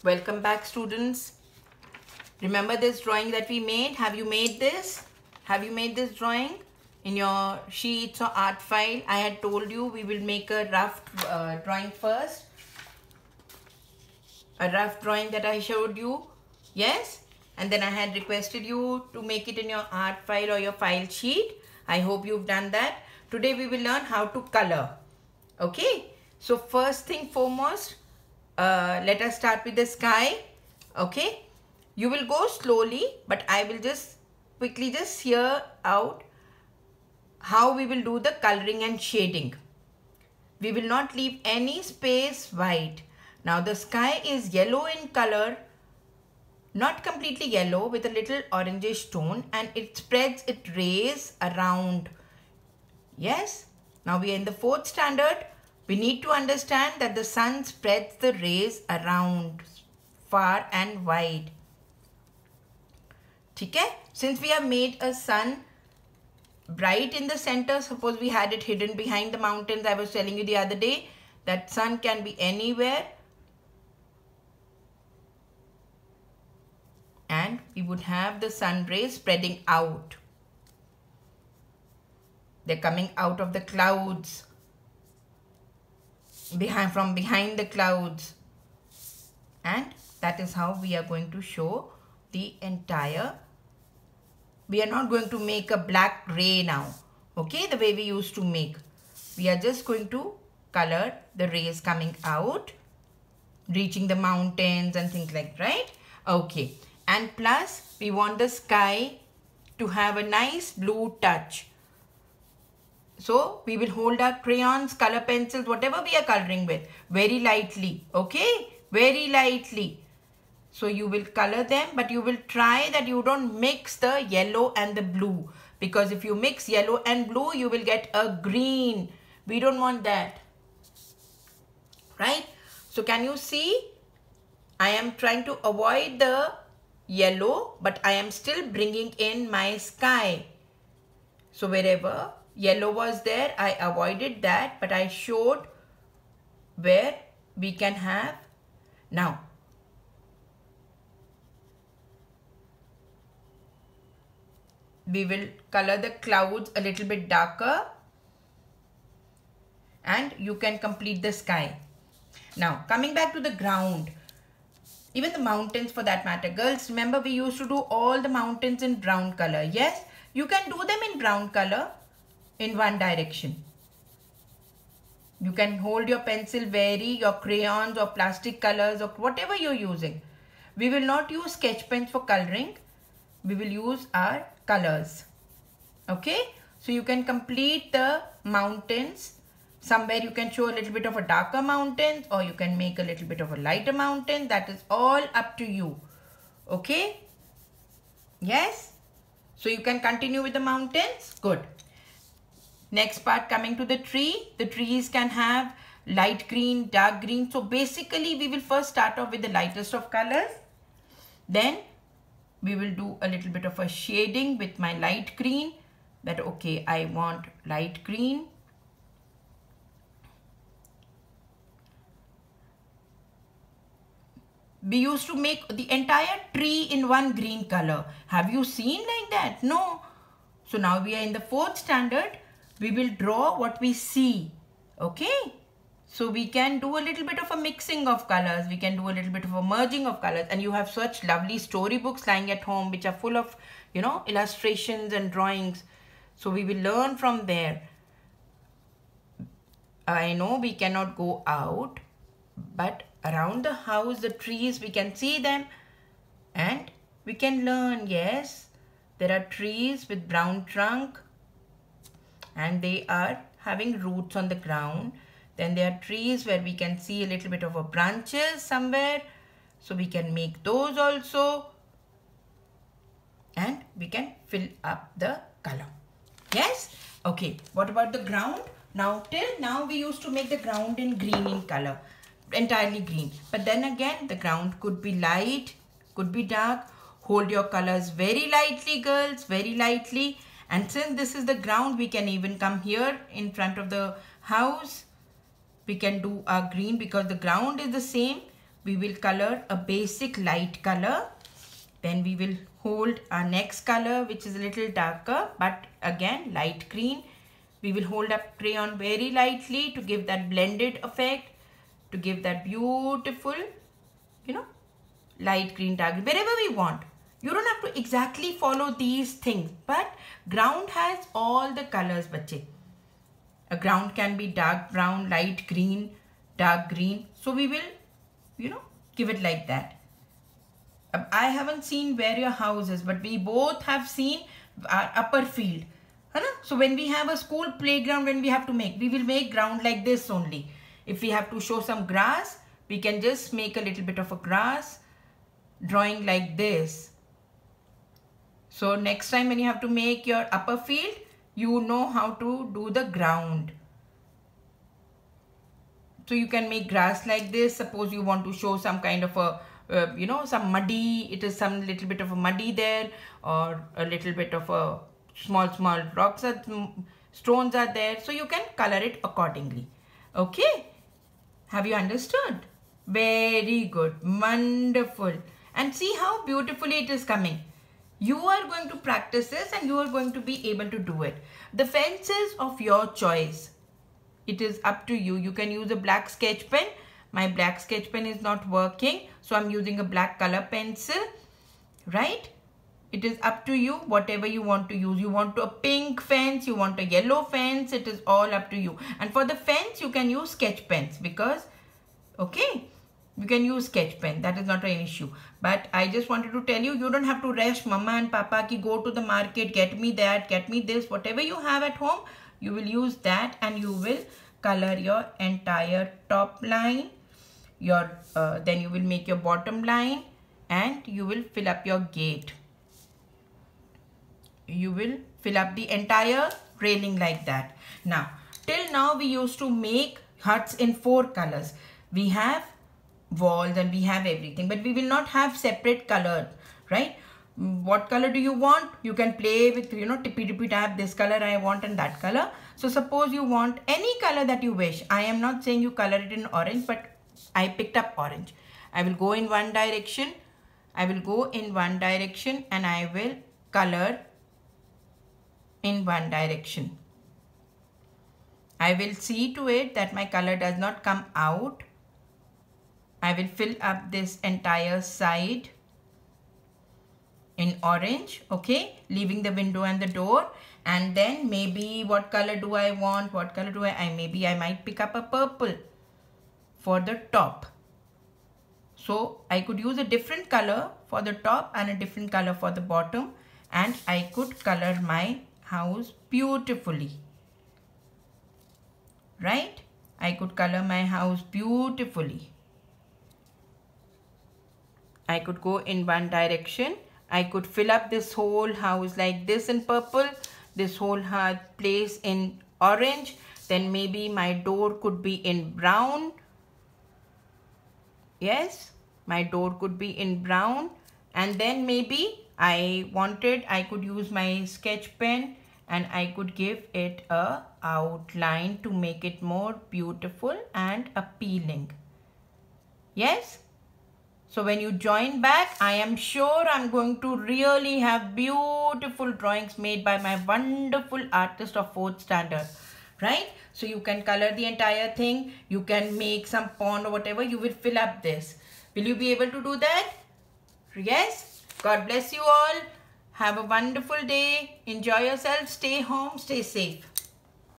Welcome back, students. Remember this drawing that we made? Have you made this? Have you made this drawing in your sheets or art file? I had told you we will make a rough drawing first. A rough drawing that I showed you. Yes? And then I had requested you to make it in your art file or your file sheet. I hope you've done that. Today we will learn how to color. Okay? So first thing foremost, let us start with the sky. Okay? You will go slowly, but I will just quickly just hear out how we will do the coloring and shading. We will not leave any space white. Now the sky is yellow in color, not completely yellow, with a little orangish tone, and it spreads its rays around. Yes? Now we are in the 4th standard. We need to understand that the sun spreads the rays around far and wide. Okay? Since we have made a sun bright in the center, suppose we had it hidden behind the mountains. I was telling you the other day that sun can be anywhere, and we would have the sun rays spreading out. They're coming out of the clouds, from behind the clouds, and that is how we are going to show the entire. We are not going to make a black ray now, okay, the way we used to make. We are just going to color the rays coming out, reaching the mountains and things like that, right? Okay, and plus we want the sky to have a nice blue touch. So we will hold our crayons, color pencils, whatever we are coloring with, very lightly, okay, very lightly. So you will color them, but you will try that you don't mix the yellow and the blue, because if you mix yellow and blue, you will get a green. We don't want that, right? So can you see? I am trying to avoid the yellow, but I am still bringing in my sky. So wherever yellow was there, I avoided that, but I showed where we can have. Now, we will color the clouds a little bit darker, and you can complete the sky. Now, coming back to the ground, even the mountains for that matter. Girls, remember we used to do all the mountains in brown color. Yes, you can do them in brown color in one direction. You can hold your pencil your crayons or plastic colors or whatever you're using. We will not use sketch pens for coloring. We will use our colors. Okay, so you can complete the mountains. Somewhere you can show a little bit of a darker mountain, or you can make a little bit of a lighter mountain. That is all up to you. Okay, yes, so you can continue with the mountains. Good. Next part, coming to the tree. The trees can have light green, dark green. So basically we will first start off with the lightest of colors. Then we will do a little bit of a shading with my light green. That okay, I want light green. We used to make the entire tree in one green color. Have you seen like that? No. So now we are in the 4th standard. We will draw what we see. Okay. So we can do a little bit of a mixing of colors. We can do a little bit of a merging of colors. And you have such lovely storybooks lying at home, which are full of, you know, illustrations and drawings. So we will learn from there. I know we cannot go out, but around the house, the trees, we can see them and we can learn. Yes, there are trees with brown trunk and they are having roots on the ground. Then there are trees where we can see a little bit of a branches somewhere. So we can make those also, and we can fill up the color. Yes. Okay. What about the ground? Now, till now we used to make the ground in green in color, entirely green. But then again, the ground could be light, could be dark. Hold your colors very lightly, girls, very lightly. And since this is the ground, we can even come here in front of the house. We can do our green because the ground is the same. we will color a basic light color. Then we will hold our next color, which is a little darker, but again light green. We will hold up crayon very lightly to give that blended effect, to give that beautiful, you know, light green, dark green, wherever we want. You don't have to exactly follow these things, but ground has all the colors, bache. A ground can be dark brown, light green, dark green. So we will, you know, give it like that. I haven't seen where your house is, but we both have seen our upper field. So when we have a school playground, when we have to make, we will make ground like this only. If we have to show some grass, we can just make a little bit of a grass drawing like this. So next time when you have to make your upper field, you know how to do the ground. So you can make grass like this. Suppose you want to show some kind of a, you know, some muddy, it is some little bit of a muddy there, or a little bit of a small rocks or stones are there. So you can color it accordingly. Okay. Have you understood? Very good. Wonderful. And see how beautifully it is coming. You are going to practice this and you are going to be able to do it. The fence is of your choice. It is up to you. You can use a black sketch pen. My black sketch pen is not working, so I'm using a black color pencil, right? It is up to you, whatever you want to use. You want a pink fence, you want a yellow fence, it is all up to you. And for the fence, you can use sketch pens because, okay, you can use sketch pen. That is not an issue. But I just wanted to tell you, you don't have to rush mama and papa ki go to the market, get me that, get me this. Whatever you have at home, you will use that and you will color your entire top line. Then you will make your bottom line and you will fill up your gate. You will fill up the entire railing like that. Now, till now we used to make huts in 4 colors. We have walls and we have everything, but we will not have separate color, right? What color do you want? You can play with, you know, tippy tap, this color I want and that color. So suppose you want any color that you wish. I am not saying you color it in orange, but I picked up orange. I will go in one direction. I will go in one direction and I will color in one direction. I will see to it that my color does not come out. I will fill up this entire side in orange, okay, leaving the window and the door. And then maybe what color do I want? What color do maybe I might pick up a purple for the top. So I could use a different color for the top and a different color for the bottom, and I could color my house beautifully, right? I could color my house beautifully. I could go in one direction. I could fill up this whole house like this in purple, this whole place in orange. Then maybe my door could be in brown. Yes, my door could be in brown. And then maybe I could use my sketch pen and I could give it a outline to make it more beautiful and appealing. Yes. So when you join back, I am sure I'm going to really have beautiful drawings made by my wonderful artist of 4th standard, right? So you can color the entire thing. You can make some pond or whatever. You will fill up this. Will you be able to do that? Yes. God bless you all. Have a wonderful day. Enjoy yourself. Stay home. Stay safe.